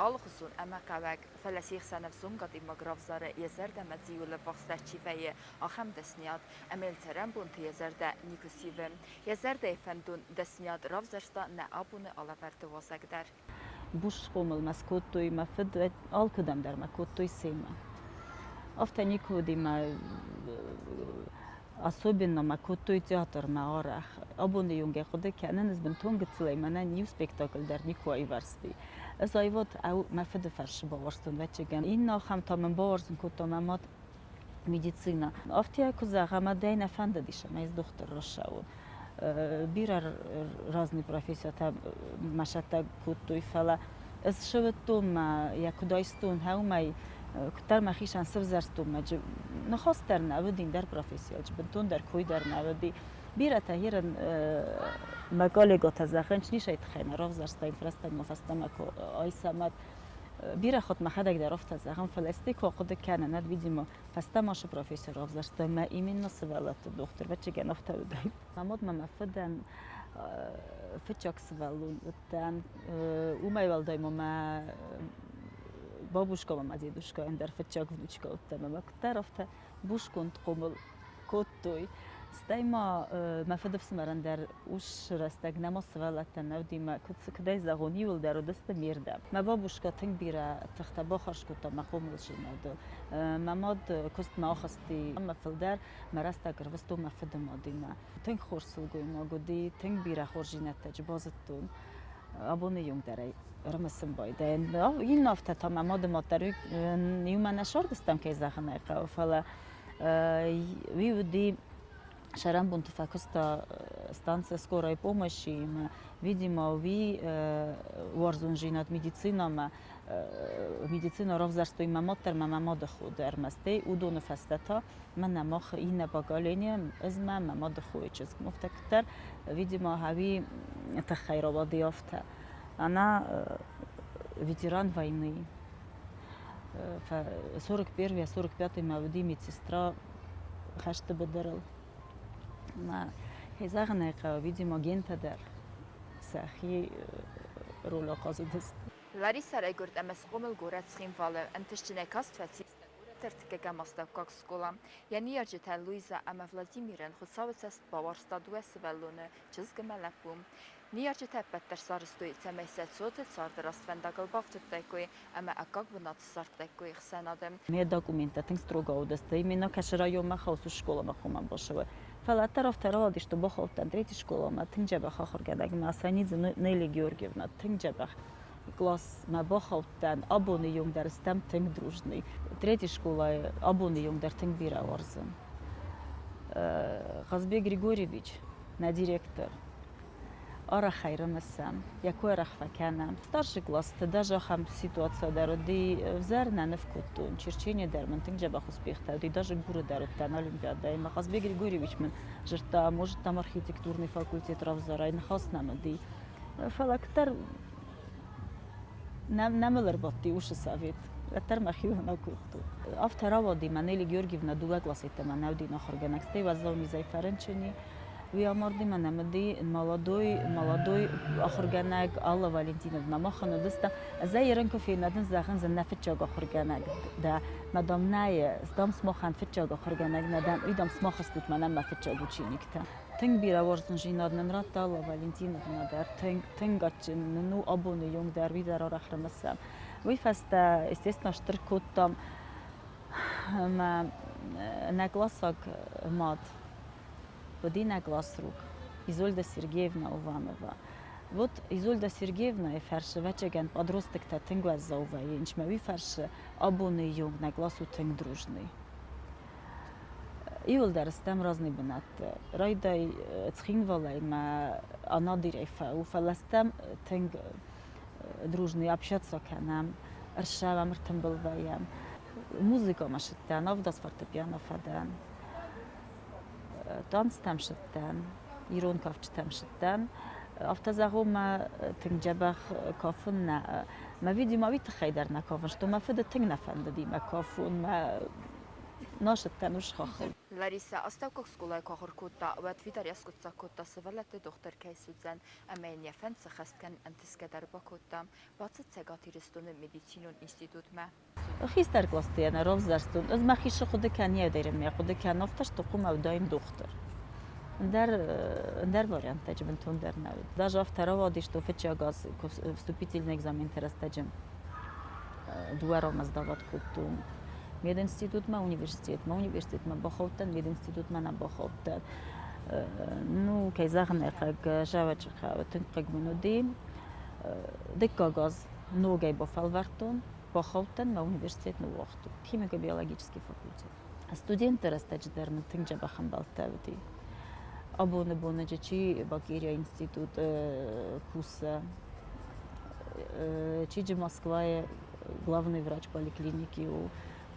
algezun emakavek felesig senefzun gad ima gravzare yezerde medziyule vaxtaçiveye axem desniyat emel terembun te yezerde nikusive yezerde efendun desniyat ravzersta ne abune alaverte vazegder. Bushqomel maskotoi ma fed alkadam der makotoi sema. Ofta никодима особенно макотoi театр маорах. Абуне юнге ходе канен из бентонг цлеймана нью спектакль der никой варсти. Ez ayvat au ma fed farsh bawarstun vechegen. Inna kham tam bawarsun kutamamot medicina. Ofta кузага мадейна фандадиша, ма из доктор Рошау. Бирар разные профессии, там машата кутуй фала. Ez шевтум я кудайстун хаумай كتر مخیشان سفزرستم مج نخواست در نودین در پروفسیال بنتون در کوی در نودی بیره تهیرن مقاله گات از آخرش نیشید خیلی رفزرستیم فرستم مفستم کو آیسامد بیره خود مخدک در رفت از آخرم فلسطیک و خود کنه ند ویدیم فستماش پروفسور رفزرستیم ما ایمین نسوالات دکتر بچه گنفته بودیم مامد ما مفدن فتشاک سوالون تن اومای والدایم ما بابوشka mama djeduška ender fetchak vnučka od teme maktar ofta bushkont qomul kottoi stajma ma fedef smarandar ush rastag namos valatan navdima kdaj zagoniul dar odesta mirda ma babushka tingbira takhta bakharsh kutta maqomul shinad mamad kost ma akhasti ma fildar marasta garvasto ma fedem adima tin khorsul goyma godi tingbira khorjinat tajbazatun abone jung darai رمسم بايدين این نفته تا مماد مادری نیومن نشاردستم که زخنه قافلا ویودی شرم بون تفکستا станция скорой помощи видимо ви ورزون جینات медицина ровзарсто има мотер мамад худ ермасте удон фастата من نماخ این باگالینی از مماد خوی چیز مفتکتر видимо هاوی تخیرآبادی یافته Она ветеран войны. В 41-45 молодая медсестра хашта бедарил. На хизагна видимо агента дар сахи рола казудست. Larissa Regurt MS Rommel Goretschim Walle entestine Kastfetsis Tertke Mastavkak Skola. Janierjeta Luisa ama Vladimiren Khusavetsest Bavarsta Duesvelone Chizgemelepum. Nierjeta Petter Sarstoi Tsemeiset Sotet Sarderast Vendagal Baftetekoi ama Akak Bunat Sartekoi Xenadem. Мне документы строго удоста. Именно кашера йома хаусу школа махуман бошева. Фала тарaf таралди, что бахалтан третья школа ма тинджаба хахоргадаг Масанидзе Нелли Георгиевна тинджаба. Класс ма бахалтан абоны юнг дарстам тинг дружный. Третья школа абоны юнг дар тинг бира варзан. Газбек Григорьевич на директор. Ара хайрамасам, якой рахфаканам. Старший класс, даже хам ситуация дароди взарна невкутун, черчение дарман, тинджабах успех-то, и даже гуры дарут на Олимпиаде. И Махазбек Григорьевич мен жерта, может там архитектурный факультет равзара, и нахас намади. Фалактар намелер бати уши совет. Атар махил на куту. Автораводи Манели Георгиевна дуга классита манавди нахорганак. Стей вазовни зайфаренчени. ويامردي من نمدي ملادوي آخر جنگ الله والنتينا ما خانو دسته زي رنكو في ندن زخن زن فتشاق آخر جنگ ده مدام نای استام سماخن فتشاق آخر جنگ ندم ایدام سماخ استت منم ما فتشاقو چی نکته تنگ بیرا ورزن جیناد نمرات الله والنتينا ندار تنگ اتش نو ابونه يوم در ویدر آخر مسام وی فست استثنا اشتركوتام ما نگلاساق ماد Подина гласрук Изольда Сергеевна Ованова. Вот Изольда Сергеевна и фарше вечеген подросток та тенгуаз заувай, инчмави фарше абоны юг на гласу тенг дружный. Иолдар стам разный бенат. Райдай цхинвалай ма анадирейфа уфаластам тенг дружный общаться канам. Аршава мртем болваям. Музыка машиттан, авдас фортепиано фадан. Танц тамшиттан, ирон кафч тамшиттан, автозагу ма тинджабах кафун на, ма видимо вит хайдар на кафун, что ма феда тинг на фанда ди ма кафун, ма ناشتن وش خاخل Larisa, astavkog skolaj kohor kutta, uat vidarias kutsa kutta sevalete doktor Keisudzen, amenia fense khastkan antiskadar bakutta, batset segatiristun medicinun institut ma. خيستر قصتي أنا روف زرستون از ما خيش خود كان يديرم يا خود كان نفتش تقوم أو دايم دختر در вариант течем тундер навид. Даже второго что феча газ вступительный экзамен teraz течем. Дуаром сдавать куту. Мед институт ма университет ма баховтан мед институт ма на баховтан. Ну كيزاغن خق جاوج خاوتن قق منودي دكا газ ногой бафалвартон баховтан ма университет на вахту. Химико-биологический факультет. Студенты растечдерн тинджа бахамбалтавди. Абоне бонеджи Бакирия институт куса. Чиджи Москва главный врач поликлиники у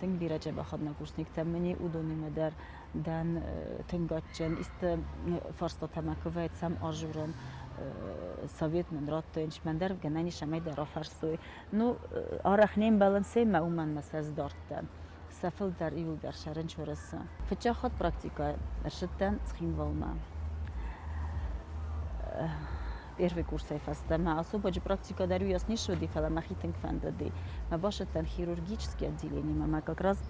Тенгбираджа бахаднакурсник тамени удони медер дан тенгачен ист фарста тамаковайт сам ажурон совет мен раттенч мендер генани шамайда рафарсуй ну арахнем балансе ма уман масаз дартта سافل در ایول در شهرن چورسه فچه خود پراکتیکا ارشدتن تخیم والما первый курс айфаста ма особо же практика дарю я снишуди фала махитинг фандади ма башатан хирургические отделения ма как раз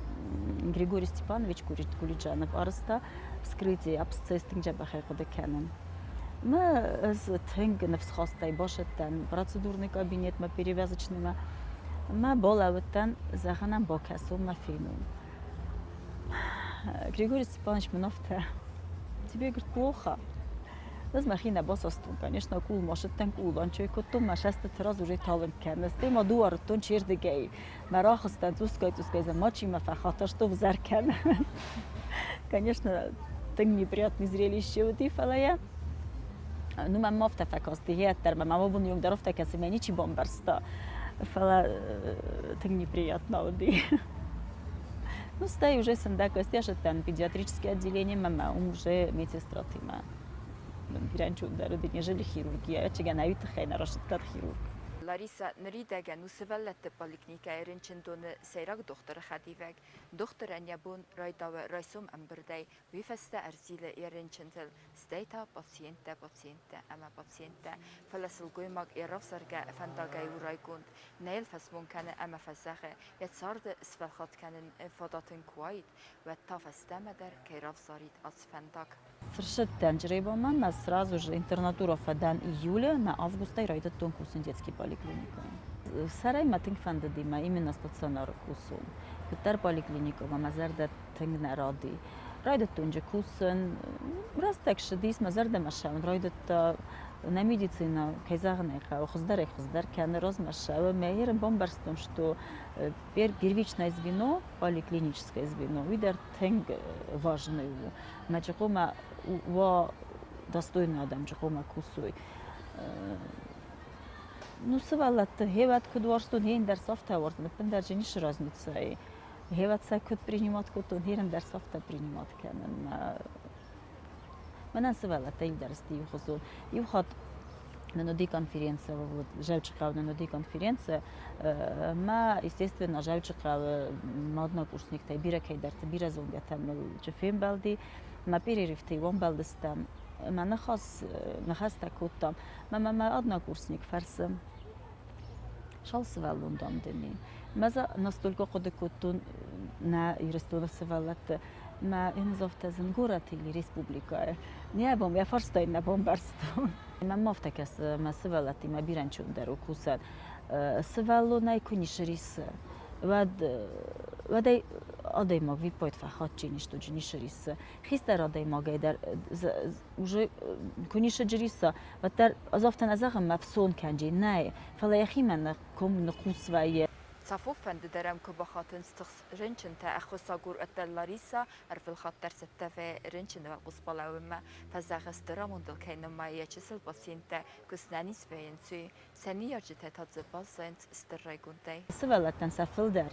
Григорий Степанович Кулиджанов арста вскрытие абсцестинг жабахай хода канан ма з тинг нефсхастай башатан процедурный кабинет ма перевязочный ма ما بالاتن زخنم با کسو ما فینم Григорий Степанович منافته тебе говорит плохо لازم أخينا باصستون конечно кул может тен кул анчой котум ما шестет раз уже тален кенес тема дуар тон чердегей مراخستن тускай за мочи ما فخاطر что в заркен конечно тен неприятное зрелище вот и фалая ну ما مافته فكاستي هي تر ما بون يوم درفته كسي مني چي бомбарста فلا так неприятно ودي. Ну, стою уже сандак, стяжет там педиатрическое отделение, мама, уже медсестра тима. Гранчу дару день жили хирургия, чего на вид хай на рашиткат хирург. Larisa nridegen usvelette poliklinika erinçindonu seyrak doktora xadivek doktoran yabun raydawe raysum ambirday vifeste erzile erinçintil steyta pasyente ama pasyente falasıl goymak irafsarga fandagay uraykund neyl fasmun kana ama fasaxe yatsardı isfelxat kanin fadatın kuwait ve tafestemeder kayravsarit asfandak. Совершенно тяжело, мама сразу же интернатура фадан июля на августа и райдет тон кусин детский поликлиника. В Сарай матинг фанда дима именно стационар кусун. Кутар поликлиника мама зарда тинг на ради. Райдет тон же кусин раз так что дис мазарда машаун райдет на медицина кайзагнеха хоздар кан размашава мейер бомбарстон что первичное звено поликлиническое звено видер тинг важное мачхома ва достойный адам чхома кусуй ну савалат хеват кудворстун хен дер софта ворстун пендер жениш разница и хеват сакут принимать кутун херен дер софта принимать канан Мене савалат ей дерсти юхозу юхат на ноди конференция вот жалчикав на ноди конференция ма естественно жалчикав модна курсник тай бира кайдар бира зонга там чефем балди ما перерывте вон балдыстам ما нахас такутам ما одна курсник фарсам шал свалундам дени маза настолько кодекутун на юристона свалат ما انزفت زنگورت لی ریسپوبلیکای نه بام یا فرستای نه بام برستون من مفتکس ما سوالاتی ما بیرن چون درو کوسد سوالو نیکنیش ریس ود آدای ما ویپایت فخات چینیش تو جنیش ریس خیستر آدای ما گیدر уже کنیش جریسا و در ازافتن ازاقم مفسون کنجی نه فلایخی من کم نقوس وی صفوفن درم كبخاتن استخس رنشن تا أخو ساقور التلاريسا أرف الخطر ستة رنشن والقصبلا وما فزاغ استرامون دل كينا ما يجسل بسينتا كسنانيس فينسوي سنية جتا تزبال سينت استرايقون تاي سوالتن سفلدر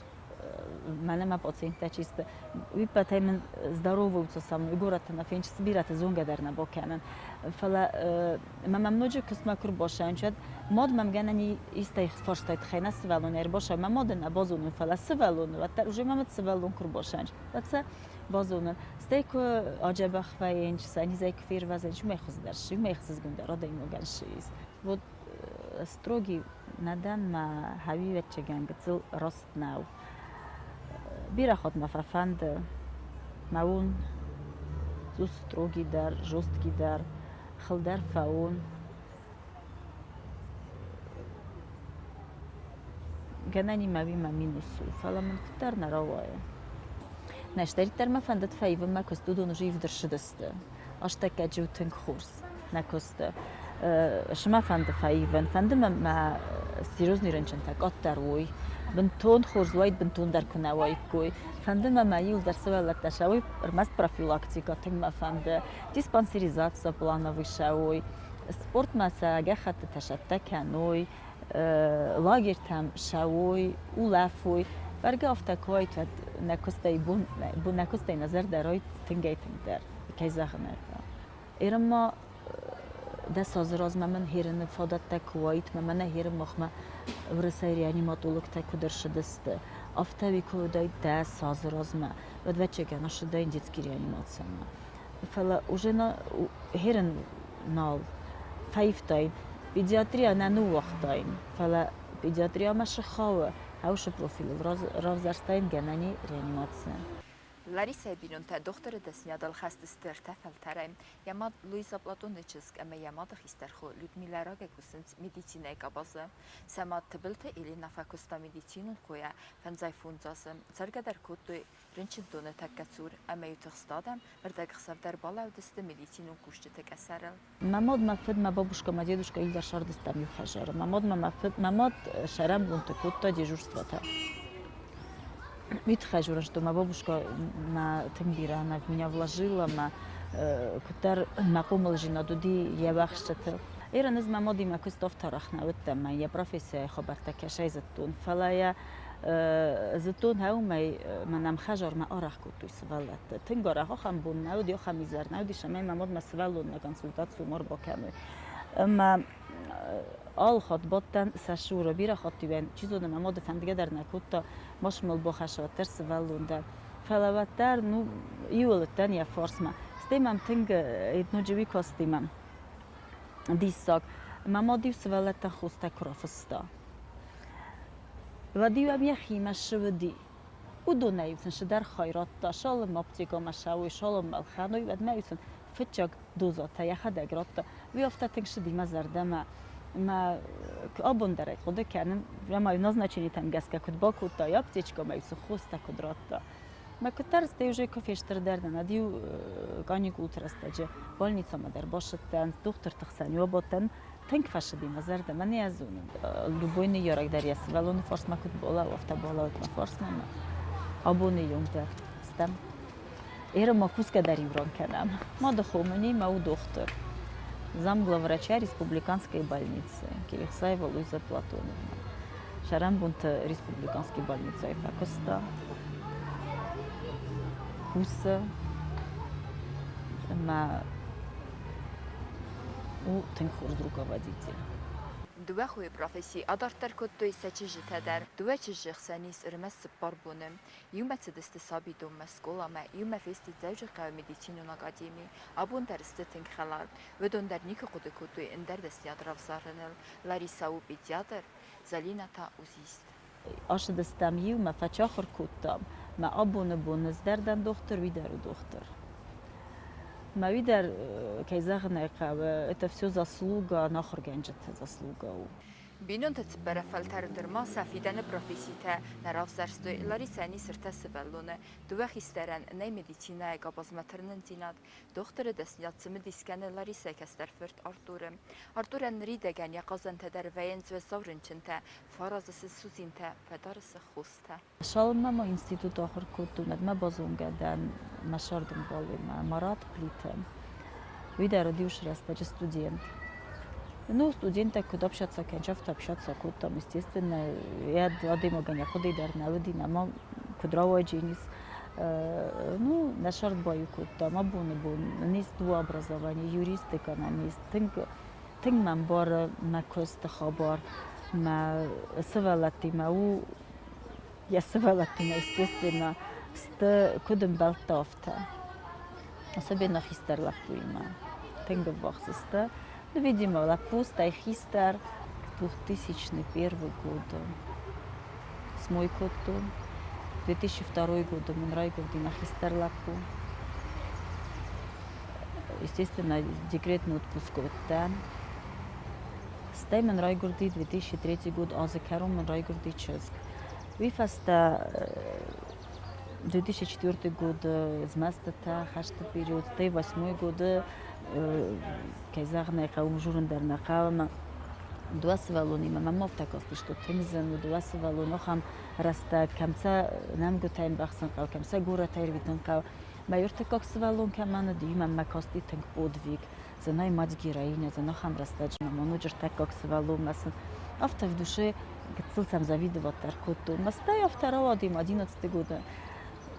мене ма пациента чисто випатай мен здороваются со мной город на фенч собирате зонгадерна бокенен фала мама многие косма курбошан чад мод мам генани истай форстайт хена свалон ер боша мама модна бозун фала свалон ва уже мама свалон курбошан ва بازونن استيكو عجبه خوینچ سانی زیک فیر وزن شو میخوز درش شو میخوز گنده را دیمو گنشیز بود استروگی ندم ما حبیبت چگن گتل راست ناو بیره خود مففند ماون زو استروگی در جوستگی در خل در فاون جناني ما بي ما مينوسو فلا من كتر نراوايا نشتري تر ما فندت فايفا ما كستو دون جيف درشدست اشتكا جو تنك خورس نكست شما فند فايفا فند ما سيروزني رنشن تاك اتروي بنتون خورز وايد بنتون در كناواي كوي فند ما يول در سوالت تشاوي رمست профилактика تنك ما فند диспансеризация плановый шауй спорт مسا جخت تشتكا نوي لاگرتم شوی او لفوی برگ افتکوی تو نکسته بون نکسته نظر درای تنگی تنگ در کی زخنه ایرما دست آزراز من هیرن فادت تکویت من هیرم مخم ورسای ریانیماتولوگ تکو درشدست افتوی کو دای دست آزراز ما و دوچه که نشده این دیتکی ریانیماتسا ما فلا اوجنا هیرن نال فایفتاین بيدياتريا نانو وقتين فلا بيدياتريا مش خاوة هاوش بروفيل رافزرستين جناني ريانيماتسيون Larisa binunta doktora desnyada l-khastistır tefel yamad Luisa Platoniczysk ama yamad xistarxu Lyudmila Ragakusins medicinay qabazı sama tıbılta ili nafakusta medicinun qoya fanzay funzası sargadar kutu rinçintonu takkatsur ama yutığstadam birdag xsavdar balavdiste medicinun kuşçu tekasarıl Mamad mafid ma babushka ma dedushka ilda shardistam yuhajar mamad sharam bunta kutta dежурствата Витхажура, что моя бабушка на Тимбира, она в меня вложила, كتر مقوم الجنا دودي يبخشته. إيران إز ما ماضي ما كستوف ترخنا وتم يا بروفيسور خبرتك شيء زتون فلا يا زتون هاو ما نم خجر ما أرخ كتو سوالت تنجر خم بون نودي خم يزار نودي شمال ما ماض ما سوالون ما كونسلتاتسيو مربو كانوا أما آل خطباتن سشورا بیره خطیبن چیزو دم ما دفندگه در نکوتا مشمل بخشاتر سوالون در فلواتر نو یولتن یا فارس ما استیمم تنگ نوجوی کاستیمم دیساق ما دیو سوالتن خوسته کرافستا و دیو هم یخیمه شودی و دو نیوسن شدر خیرات تا شالم آپتیکا مشاوی شالم ملخانوی و نیوسن فتشاق دوزاتا یخد اگراتا ویافته تنگ شدی مزردمه ما كأبون دري خده كانم لما ينظنچني تمگسكا كد باكو تا يابتيچكا ما يسخوستا كدراتا ما كترس تيجي كفيشتر دردنا ديو غاني قولترستجه больница ما در باشتن دكتور تخسن يوبوتن تنك فشدي مزرد من يزون لوبوين يورك در يسولون فورس ما كد بالا وافتا بالا وتما فورس ما ابوني يوم در استم ايرا ما كوسكا در يوران كنم ما دخومني ما دكتور замглавврача республиканской больницы Кирихсаева Луиза Платоновна. Шарамбунт республиканской больницы Айфакоста. Хуса. У Тенхурз руководитель. دوخوی پروفسی ادارتر کدوی سچیجی تدر دوه چیجی خسانیس ارمس سپار بونم یوم تدست سابی دوم مسکولا ما یوم فیستی زوج قوی مدیسینون اکادمی ابون درست تنگ خلال و دون در نیک کدو کدوی اندر دستیاد رفزارنل لاریسا و بیدیادر زلینا تا اوزیست آش دستم یوم فچاخر کدام ما ابون بونز دردن دختر ویدر و دختر ما видер كيزغنا это всё заслуга нахер генжет заслуга بینون تتبره فلتر درما سفیدن پروفیسیته نراف زرستوی لاریسانی سرته سبلونه دو خیسترن نی مدیچینه گابازمترنن زیناد دختر دستیات سمدیسکنه لاریسه کستر فرد آرتورن ریدگن یا قازن تدر وینز و زورنچنته فرازس سوزینته فدارس خوسته شالما ما انستیتوت آخر کتومد ما بازونگدن مشاردم بالی ما مرات پلیتم ویدر دیوش رسته студент Ну, студенты, когда общаться, конечно, общаться, там, естественно, я дадим огонь, ходы дарна, людина, мам, кудрово джинис, ну, на шарбаю, там, абуны, низ два образования, юрист, экономист, тинг мамбар, на кост хабар, на савалати, я савалати, естественно, ست كدم بالطافتا особенно хистер лапуима тенга вахсста ну видимо лапуста хистер 2001 год с мой коту 2002 год мы райгорди на хистер лапу естественно декретный отпуск оттан Стеймен Райгорди 2003 год Азекаром Райгорди Ческ. Вифаста 2004 год змастата хашта период, 2008 год Казахная каум журналдарна каума два свалони мамов такости что тензен два свалони хам раста камца нам гутайн бахсан кал камца гора тайрвитон кал майорте как свалон камана ди мама кости тенк подвиг за наймать героиня за нахам растач мануджер так как свалон масан авто в душе гцил сам завидовал таркоту мастай второго дим 11 года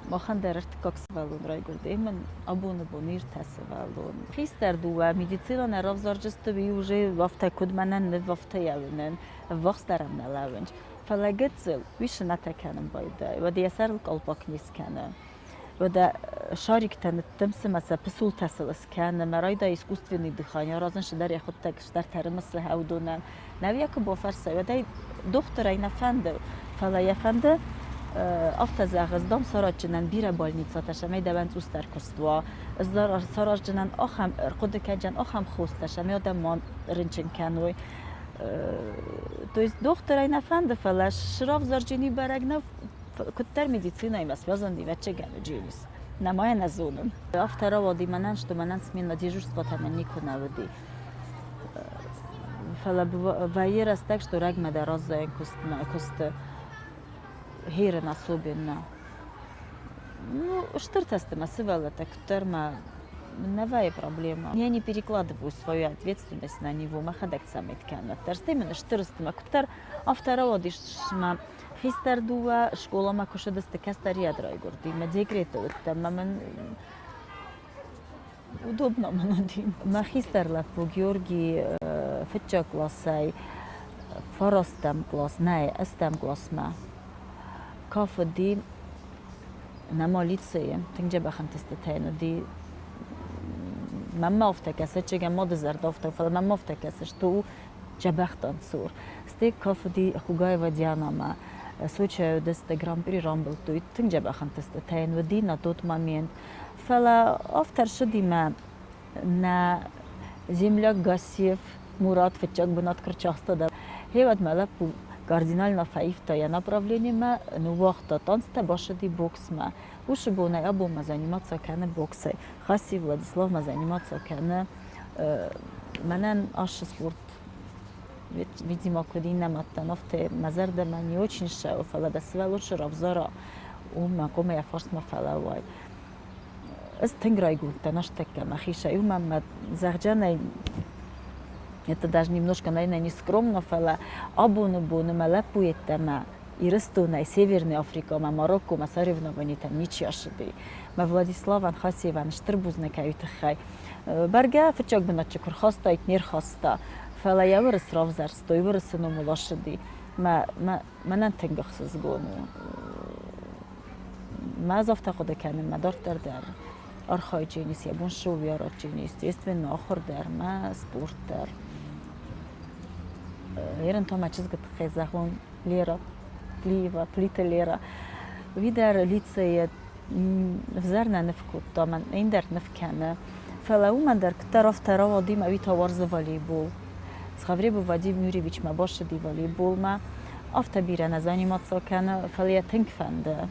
Махандерт как свалон райгорде мен абуны бонир тасвалон хистер дуа медицина на равзарджестови уже вафта кудманан не вафта явнен вахстарам налавенч фалагетзел виш натаканам байда вади ясар колпак нискана вада шариктан тмсмаса псул тасылс кан марайда искусственный дыхание разын шдар яхот так шдар тармас хаудунан навяк бо фарса вада доктор айна фанде фала яфанде автозагыздам сараджнан бира больница ташамай давант устаркоства сараджнан ахам қудыкаджан ахам хосташамай адаман ринчин каной то есть доктор айна фанде фала шрав зарджини барагна كتر медицина има связан диваче гануджинис на моя назонен автора диманан что манан смена дежурство там нико наводи фала ваерас так что рагма да раза кост херен особенно ну что тестема сывала так терма новая проблема я не перекладываю свою ответственность на него махадак самит канат терстемена штырстма кутар автора дишма хистер дуа школа макуша дасте кастария драйгорди ма декретовит тамаман удобно манадим ма хистер по Георгий фетча классай форостам класс най астам класс ма кафди на лицее тинджа хантестетайна ди мама офтакаса чега модезар дофта фала мама офтакаса что джабахтан сур стек кафди хугаева дианама случаю десте гран-при рамбл туит тинджа хантестетайн ودي на тот момент фала автор шдима на земляк гасев мурат фетчак бнат крчаста да хеват мала кардинально фаифтая направление ма ну вахта танцта башади боксма уж бона абума заниматься кана боксой хаси Владислав ма заниматься кана манан аш спорт видимо кудина маттанофте мазарда ма не очень шау фала да сва лучше равзара ума кома я форсма фала вай стенграйгу танаштека махиша ума зарджана это даже немножко, наверное, не скромно, фала абуну малапует тама и Ростона, и Северная Африка, ма Марокко, ма соревнования там ничего шеды. Ма Владислав Анхасиеван Штрбузна каютахай. Барга фичак бначек хаста и нер хаста. Фала я вырос равзар, стой вырос но мулашеды. Ма нантенгах сызгону. Ма завтра хода канем, ма доктор дар. Архайджинис, я буншов яраджинис, естественно, ахор дар, ма спорт дар. Ерен тома чизгат хайзахун лера, плива, плита лера. Видар лице взарна невкут, тома индер невкана. Фала умандар ктаров тарова дима вита варза волейбол. Схавребу Вадим Юрьевич ма баше ди волейбол ма. Автобирана заниматься кана, фалия тенкфанда.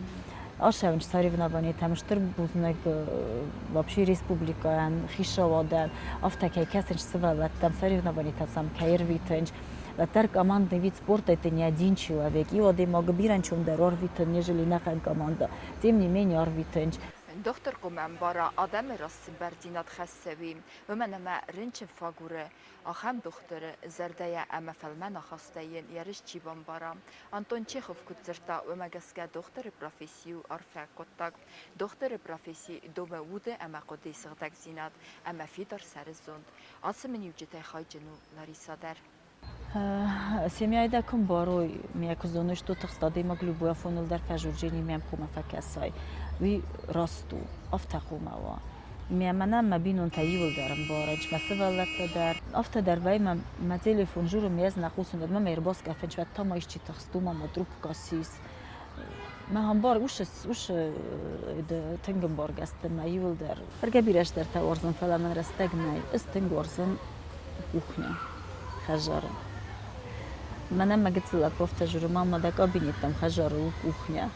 Ашевич соревнования там Штрбузнек вообще республика Хишавадан автокай касенч сывалат там соревнования там Кайрвитенч тар командный вид спорта это не один человек и вот и мог биранчун дар орвитен нежели нахан команда тем не менее орвитенч دكتور كمان برا آدم راست بردینات خستویم و من ما رنچ فاگوره آخام دکتر زرده اما فلمن خستین یارش چیبان برا آنتون چخوف کترتا و مگسکه دکتر پروفسیو عرفه کتاگ دکتر پروفسی دوم وده اما قدی سغدک زینات اما فیدر سرزوند آسمن یوجته خایجنو لاریسا در Семья идаком барой, меня кузону что-то стады могли бы афонул дар фажурджини мям хума факасай. وی راستو افتقو موا میامنم مبینون تایول درم بارج مسئله در افت در وی ما تلفن جور میز نخوسون ما میرباس کفن شو تا مایش چی تخستو ما مدروب کاسیس ما هم بار وش تنگم بار گست ما یول در فرق بیرش در تورزن فلا من رستگنای استنگ ورزن kuchnia, hażary. Мене магицила кофта журма мада кабинет там хажару кухня.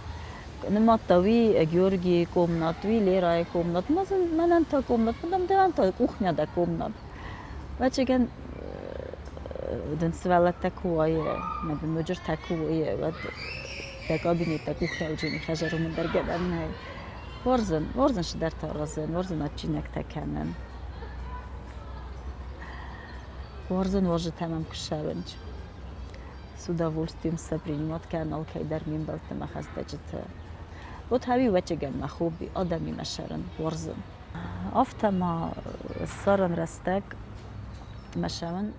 Нема тави Георгий комнат, ви Лера комнат, мене та комнат, потом та кухня да комнат. Вачеген den svella такое, небе мужер такое, вот та кабинет та кухня уджини хажару мдар геданай. Ворзен шдар таразен, ворзен отчинек такенен. Ворзен воже тамам кшавенч. С удовольствием сопринимать канал Кайдар Мимбал Тамахас Даджита. Вот хави вачеген на хобби, адами машаран, ворзен. Автома саран растек машаван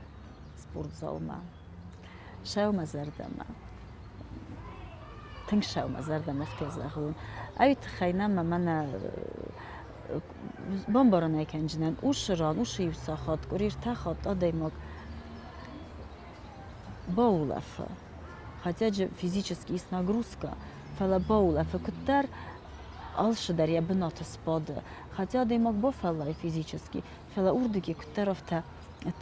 спортзалма. Шаума зардама. Тинг шаума зардама в тезахун. Айт хайнама мана бомбаран айкенжинен ушран, уши юсахат, курир тахат адаймак баулафа. Хотя же физически есть нагрузка, фала баулафа куттар алшидар я бната спада. Хотя да мог бофала физически, фала урдуги куттаровта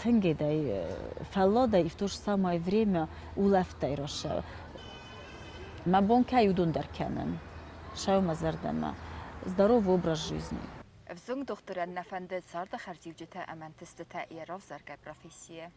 тынгедай, фала да и в то же самое время улафтай раша. Мабонка юдундар кенен, шаума зардама, здоровый образ жизни. В зонг доктора Нафанде Царда Хартивджита Амантиста Иеров Зарга профессия.